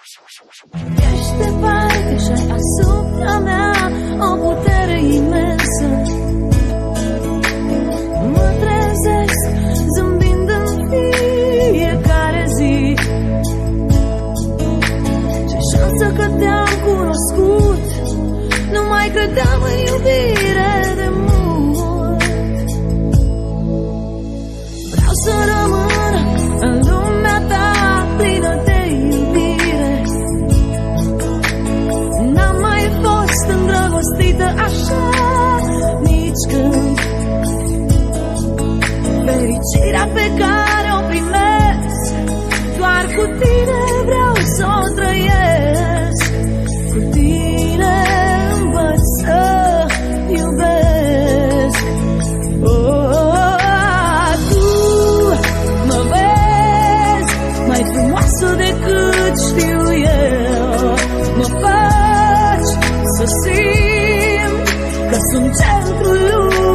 Ești departe și ai asupra mea o putere imensă. Mă trezesc zâmbind în fiecare zi. Ce șansă că te-am cunoscut, nu mai credeam în iubire de mult. Vreau să rămân în lumea ta plină de iubire. N-am mai fost îndrăgostită așa nici când. Fericirea pe care o primesc, doar cu tine vreau să o trăiesc. Cu tine învăț să iubesc. Tu mă vezi mai frumoasă decât știu eu. Mă faci să simt că sunt